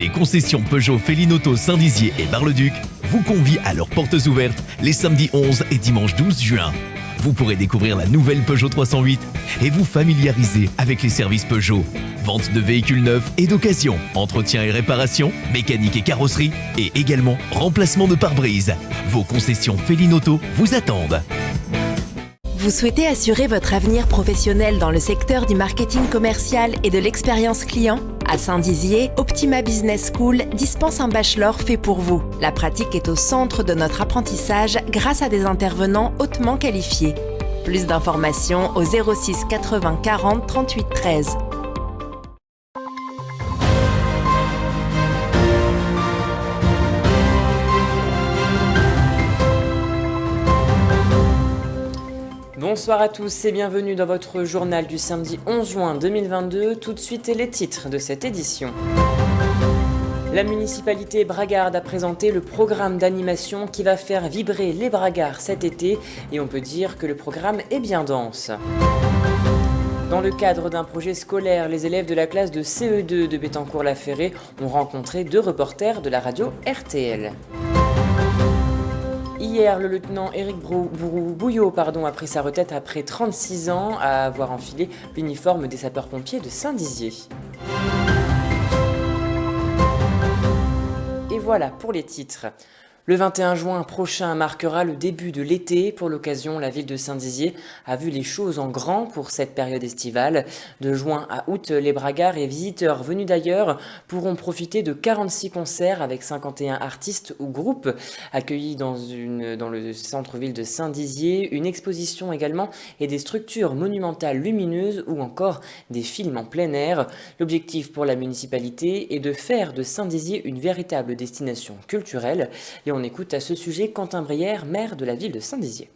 Les concessions Peugeot Félinoto Saint-Dizier et Bar-le-Duc vous convient à leurs portes ouvertes les samedis 11 et dimanche 12 juin. Vous pourrez découvrir la nouvelle Peugeot 308 et vous familiariser avec les services Peugeot. Vente de véhicules neufs et d'occasion, entretien et réparation, mécanique et carrosserie et également remplacement de pare-brise. Vos concessions Félinoto vous attendent. Vous souhaitez assurer votre avenir professionnel dans le secteur du marketing commercial et de l'expérience client ? À Saint-Dizier, Optima Business School dispense un bachelor fait pour vous. La pratique est au centre de notre apprentissage grâce à des intervenants hautement qualifiés. Plus d'informations au 06 80 40 38 13. Bonsoir à tous et bienvenue dans votre journal du samedi 11 juin 2022. Tout de suite les titres de cette édition. La municipalité bragarde a présenté le programme d'animation qui va faire vibrer les Bragards cet été et on peut dire que le programme est bien dense. Dans le cadre d'un projet scolaire, les élèves de la classe de CE2 de Bettencourt-la-Ferrée ont rencontré 2 reporters de la radio RTL. Hier, le lieutenant Éric Bouillot a pris sa retraite après 36 ans à avoir enfilé l'uniforme des sapeurs-pompiers de Saint-Dizier. Et voilà pour les titres. Le 21 juin prochain marquera le début de l'été. Pour l'occasion, la ville de Saint-Dizier a vu les choses en grand pour cette période estivale. De juin à août, les Bragards et visiteurs venus d'ailleurs pourront profiter de 46 concerts avec 51 artistes ou groupes accueillis dans le centre-ville de Saint-Dizier, une exposition également et des structures monumentales lumineuses ou encore des films en plein air. L'objectif pour la municipalité est de faire de Saint-Dizier une véritable destination culturelle. Et on écoute à ce sujet Quentin Brière, maire de la ville de Saint-Dizier.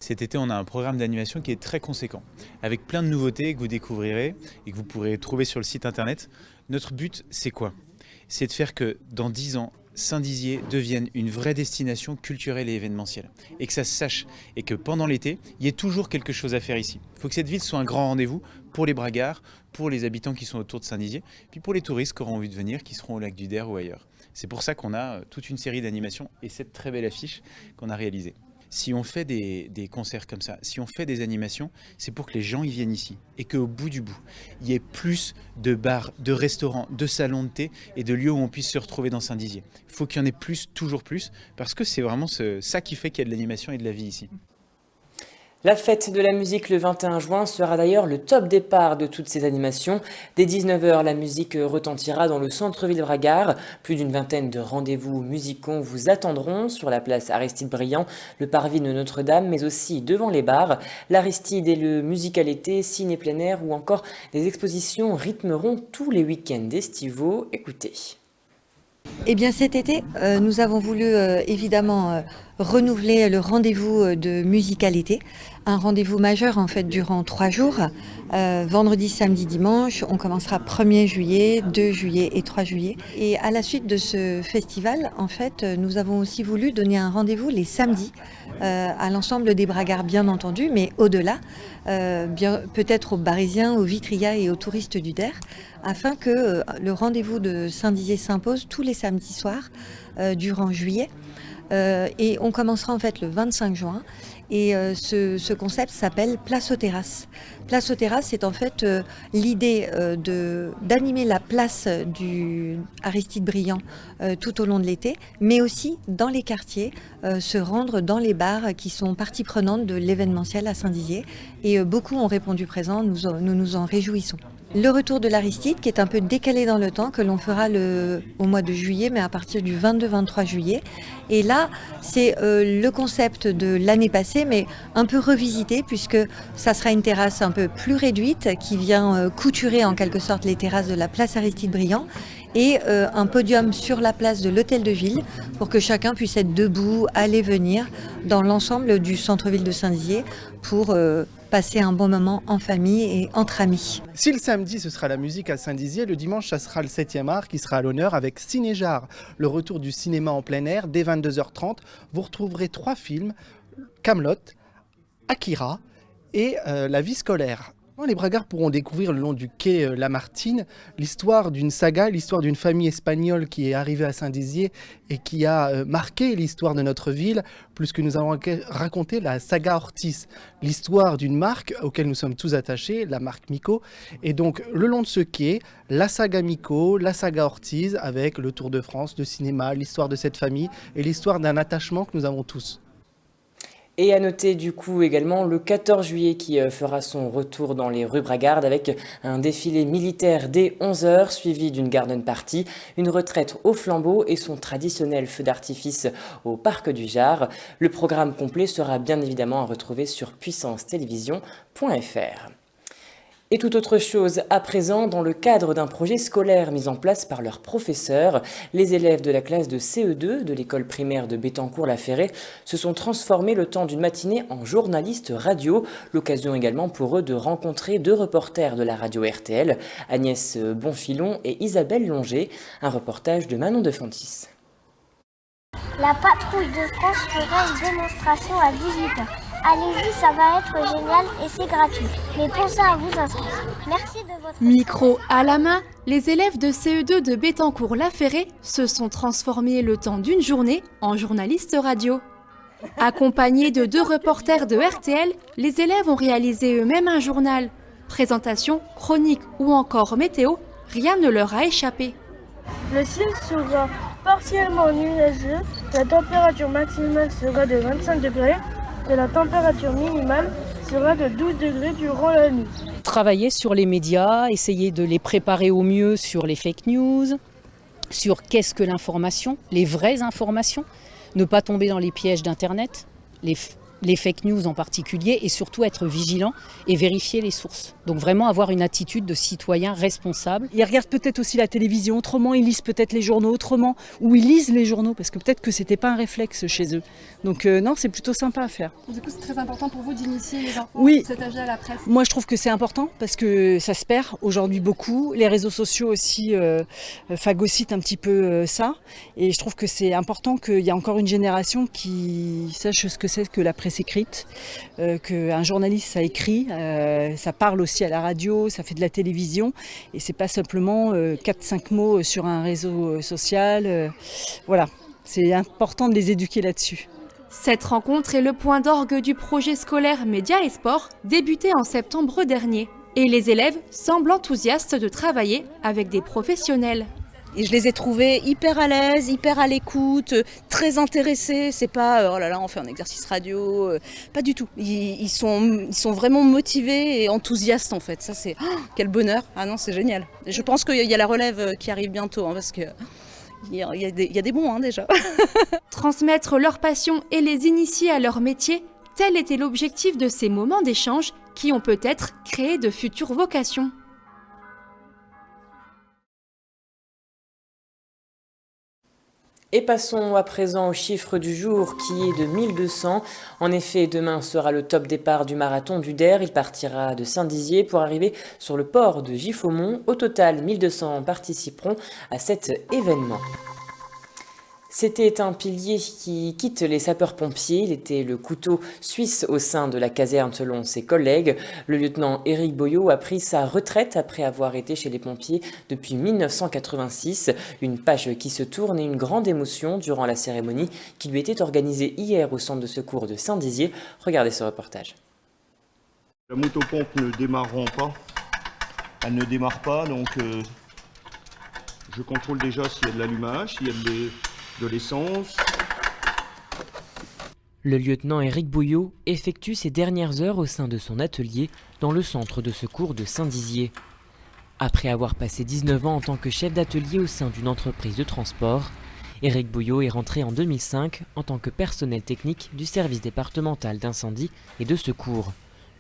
Cet été, on a un programme d'animation qui est très conséquent, avec plein de nouveautés que vous découvrirez et que vous pourrez trouver sur le site internet. Notre but, c'est quoi ? C'est de faire que dans 10 ans, Saint-Dizier devienne une vraie destination culturelle et événementielle. Et que ça se sache, et que pendant l'été, il y ait toujours quelque chose à faire ici. Il faut que cette ville soit un grand rendez-vous pour les Bragards, pour les habitants qui sont autour de Saint-Dizier, puis pour les touristes qui auront envie de venir, qui seront au lac du Der ou ailleurs. C'est pour ça qu'on a toute une série d'animations et cette très belle affiche qu'on a réalisée. Si on fait des concerts comme ça, si on fait des animations, c'est pour que les gens y viennent ici et qu'au bout du bout, il y ait plus de bars, de restaurants, de salons de thé et de lieux où on puisse se retrouver dans Saint-Dizier. Il faut qu'il y en ait plus, toujours plus, parce que c'est vraiment ça qui fait qu'il y a de l'animation et de la vie ici. La fête de la musique le 21 juin sera d'ailleurs le top départ de toutes ces animations. Dès 19h, la musique retentira dans le centre-ville Bragard. Plus d'une vingtaine de rendez-vous musicaux vous attendront sur la place Aristide-Briand, le parvis de Notre-Dame, mais aussi devant les bars. L'Aristide et le Musical été, ciné plein air ou encore des expositions rythmeront tous les week-ends estivaux. Écoutez. Eh bien cet été, nous avons voulu évidemment renouveler le rendez-vous de Musical été, un rendez-vous majeur en fait durant 3 jours, vendredi, samedi, dimanche. On commencera 1er juillet, 2 juillet et 3 juillet. Et à la suite de ce festival, en fait, nous avons aussi voulu donner un rendez-vous les samedis à l'ensemble des Bragards bien entendu, mais au-delà, peut-être aux Barisiens, aux Vitrias et aux touristes du Der, afin que le rendez-vous de Saint-Dizier s'impose tous les samedis soirs durant juillet. Et on commencera en fait le 25 juin et ce concept s'appelle Place aux terrasses. Place aux terrasses, c'est en fait l'idée d'animer la place du Aristide-Briand tout au long de l'été, mais aussi dans les quartiers, se rendre dans les bars qui sont partie prenante de l'événementiel à Saint-Dizier. Et beaucoup ont répondu présent, nous nous en réjouissons. Le retour de l'Aristide, qui est un peu décalé dans le temps, que l'on fera au mois de juillet, mais à partir du 22-23 juillet. Et là, c'est le concept de l'année passée, mais un peu revisité, puisque ça sera une terrasse un peu plus réduite, qui vient couturer en quelque sorte les terrasses de la place Aristide-Briand, et un podium sur la place de l'Hôtel de Ville, pour que chacun puisse être debout, aller, venir, dans l'ensemble du centre-ville de Saint-Dizier, pour passer un bon moment en famille et entre amis. Si le samedi ce sera la musique à Saint-Dizier, le dimanche ça sera le 7e art qui sera à l'honneur avec Cinéjar, le retour du cinéma en plein air dès 22h30. Vous retrouverez 3 films, Kaamelott, Akira et La vie scolaire. Les bragards pourront découvrir le long du quai Lamartine l'histoire d'une saga, l'histoire d'une famille espagnole qui est arrivée à Saint-Dizier et qui a marqué l'histoire de notre ville, plus que nous allons raconter la saga Ortiz, l'histoire d'une marque auquel nous sommes tous attachés, la marque Miko. Et donc le long de ce quai, la saga Miko, la saga Ortiz avec le Tour de France, le cinéma, l'histoire de cette famille et l'histoire d'un attachement que nous avons tous. Et à noter du coup également le 14 juillet qui fera son retour dans les rues Bragardes avec un défilé militaire dès 11h suivi d'une garden party, une retraite au flambeau et son traditionnel feu d'artifice au Parc du Jard. Le programme complet sera bien évidemment à retrouver sur puissancetélévision.fr. Et toute autre chose à présent, dans le cadre d'un projet scolaire mis en place par leurs professeurs, les élèves de la classe de CE2 de l'école primaire de Bettencourt-la-Ferrée se sont transformés le temps d'une matinée en journalistes radio. L'occasion également pour eux de rencontrer deux reporters de la radio RTL, Agnès Bonfilon et Isabelle Longer. Un reportage de Manon de Fontis. La patrouille de France fera une démonstration à 18h. Allez-y, ça va être génial et c'est gratuit. Mais pensez à vous inscrire. Merci de votre... Micro à la main, les élèves de CE2 de Bettencourt-la-Ferrée se sont transformés le temps d'une journée en journalistes radio. Accompagnés de deux reporters de RTL, les élèves ont réalisé eux-mêmes un journal. Présentation, chronique ou encore météo, rien ne leur a échappé. Le ciel sera partiellement nuageux, la température maximale sera de 25 degrés et la température minimale sera de 12 degrés durant la nuit. Travailler sur les médias, essayer de les préparer au mieux sur les fake news, sur qu'est-ce que l'information, les vraies informations, ne pas tomber dans les pièges d'Internet, les fake news en particulier, et surtout être vigilant et vérifier les sources. Donc vraiment avoir une attitude de citoyen responsable. Ils regardent peut-être aussi la télévision autrement, ils lisent peut-être les journaux autrement, ou ils lisent les journaux, parce que peut-être que c'était pas un réflexe chez eux. Donc non, c'est plutôt sympa à faire. Du coup, c'est très important pour vous d'initier les enfants oui. de cet âge-là à la presse. Moi, je trouve que c'est important, parce que ça se perd aujourd'hui beaucoup. Les réseaux sociaux aussi phagocytent un petit peu ça. Et je trouve que c'est important qu'il y ait encore une génération qui sache ce que c'est que la presse écrite, qu'un journaliste ça écrit, ça parle aussi à la radio, ça fait de la télévision et c'est pas simplement 4-5 mots sur un réseau social. Voilà, c'est important de les éduquer là-dessus. Cette rencontre est le point d'orgue du projet scolaire Médias et Sport débuté en septembre dernier. Et les élèves semblent enthousiastes de travailler avec des professionnels. Et je les ai trouvés hyper à l'aise, hyper à l'écoute, très intéressés. C'est pas oh là là, on fait un exercice radio, pas du tout. Ils sont vraiment motivés et enthousiastes en fait. Ça c'est quel bonheur. Ah non, c'est génial. Et je pense qu'il y a la relève qui arrive bientôt parce que il y a des bons déjà. Transmettre leur passion et les initier à leur métier, tel était l'objectif de ces moments d'échange qui ont peut-être créé de futures vocations. Et passons à présent au chiffre du jour qui est de 1200. En effet, demain sera le top départ du marathon du Der. Il partira de Saint-Dizier pour arriver sur le port de Giffaumont. Au total, 1200 participeront à cet événement. C'était un pilier qui quitte les sapeurs-pompiers. Il était le couteau suisse au sein de la caserne selon ses collègues. Le lieutenant Éric Boyot a pris sa retraite après avoir été chez les pompiers depuis 1986. Une page qui se tourne et une grande émotion durant la cérémonie qui lui était organisée hier au centre de secours de Saint-Dizier. Regardez ce reportage. La motopompe ne démarreront pas. Elle ne démarre pas, donc je contrôle déjà s'il y a de l'allumage, s'il y a de l'essence. Le lieutenant Éric Boyot effectue ses dernières heures au sein de son atelier dans le centre de secours de Saint-Dizier. Après avoir passé 19 ans en tant que chef d'atelier au sein d'une entreprise de transport, Éric Boyot est rentré en 2005 en tant que personnel technique du service départemental d'incendie et de secours.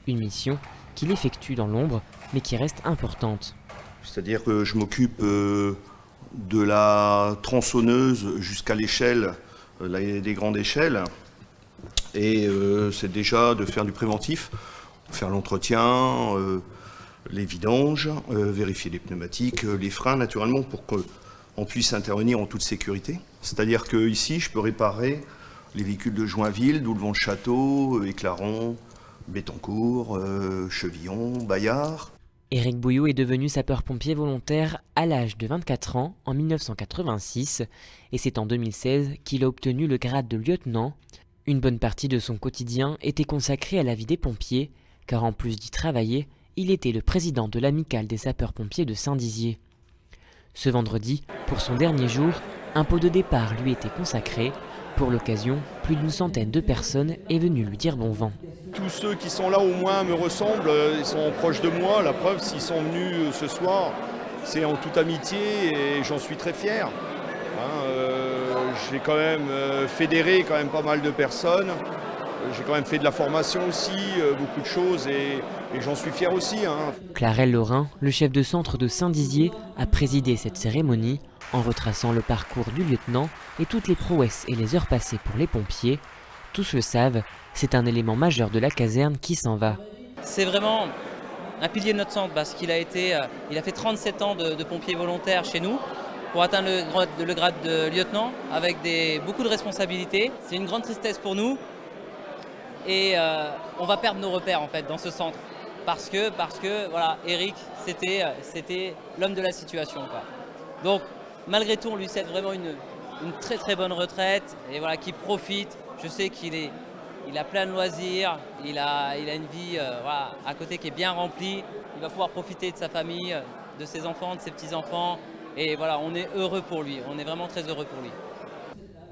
Une mission qu'il effectue dans l'ombre mais qui reste importante. C'est-à-dire que je m'occupe de la tronçonneuse jusqu'à l'échelle, des grandes échelles. Et c'est déjà de faire du préventif, faire l'entretien, les vidanges, vérifier les pneumatiques, les freins naturellement pour qu'on puisse intervenir en toute sécurité. C'est-à-dire qu'ici, je peux réparer les véhicules de Joinville, Doulevant-le-Château, Éclaron, Béthencourt, Chevillon, Bayard. Éric Bouillot est devenu sapeur-pompier volontaire à l'âge de 24 ans en 1986 et c'est en 2016 qu'il a obtenu le grade de lieutenant. Une bonne partie de son quotidien était consacrée à la vie des pompiers, car en plus d'y travailler, il était le président de l'amicale des sapeurs-pompiers de Saint-Dizier. Ce vendredi, pour son dernier jour, un pot de départ lui était consacré. Pour l'occasion, plus d'une centaine de personnes est venue lui dire bon vent. Tous ceux qui sont là au moins me ressemblent, ils sont proches de moi. La preuve, s'ils sont venus ce soir, c'est en toute amitié et j'en suis très fier. J'ai quand même fédéré quand même pas mal de personnes. J'ai quand même fait de la formation aussi, beaucoup de choses et j'en suis fier aussi. Clarelle Lorrain, le chef de centre de Saint-Dizier, a présidé cette cérémonie en retraçant le parcours du lieutenant et toutes les prouesses et les heures passées pour les pompiers. Tous le savent, c'est un élément majeur de la caserne qui s'en va. C'est vraiment un pilier de notre centre parce qu'il a fait 37 ans de pompier volontaire chez nous pour atteindre le grade de lieutenant avec beaucoup de responsabilités. C'est une grande tristesse pour nous et on va perdre nos repères en fait dans ce centre parce que voilà, Éric c'était l'homme de la situation, quoi. Donc malgré tout on lui souhaite vraiment une très très bonne retraite et voilà, qu'il profite. Je sais qu'il a plein de loisirs, il a une vie à côté qui est bien remplie. Il va pouvoir profiter de sa famille, de ses enfants, de ses petits-enfants. Et voilà, on est heureux pour lui, on est vraiment très heureux pour lui.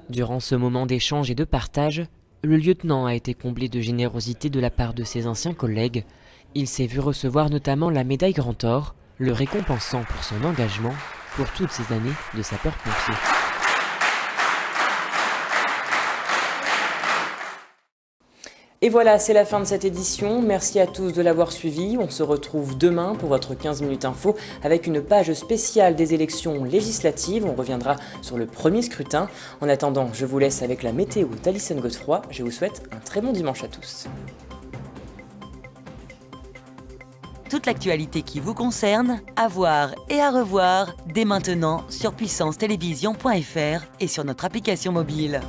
Durant ce moment d'échange et de partage, le lieutenant a été comblé de générosité de la part de ses anciens collègues. Il s'est vu recevoir notamment la médaille Grand Or, le récompensant pour son engagement pour toutes ces années de sapeur-pompier. Et voilà, c'est la fin de cette édition. Merci à tous de l'avoir suivi. On se retrouve demain pour votre 15 minutes info avec une page spéciale des élections législatives. On reviendra sur le premier scrutin. En attendant, je vous laisse avec la météo d'Alison Godefroy. Je vous souhaite un très bon dimanche à tous. Toute l'actualité qui vous concerne, à voir et à revoir dès maintenant sur puissancetelevision.fr et sur notre application mobile.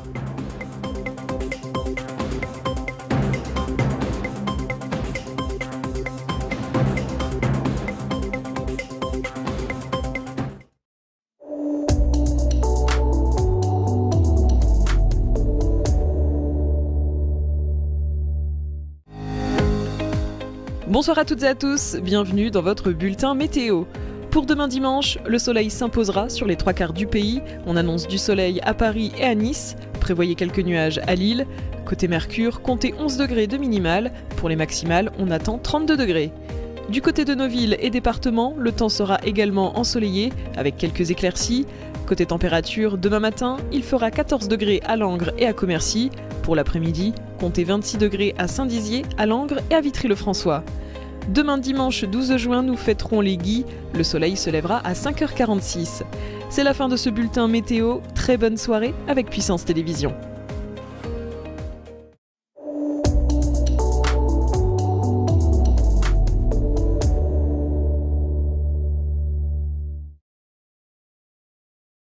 Bonsoir à toutes et à tous, bienvenue dans votre bulletin météo. Pour demain dimanche, le soleil s'imposera sur les 3/4 du pays. On annonce du soleil à Paris et à Nice. Prévoyez quelques nuages à Lille. Côté Mercure, comptez 11 degrés de minimale. Pour les maximales, on attend 32 degrés. Du côté de nos villes et départements, le temps sera également ensoleillé avec quelques éclaircies. Côté température, demain matin, il fera 14 degrés à Langres et à Commercy. Pour l'après-midi, comptez 26 degrés à Saint-Dizier, à Langres et à Vitry-le-François. Demain dimanche 12 juin, nous fêterons les Guys. Le soleil se lèvera à 5h46. C'est la fin de ce bulletin météo. Très bonne soirée avec Puissance Télévision.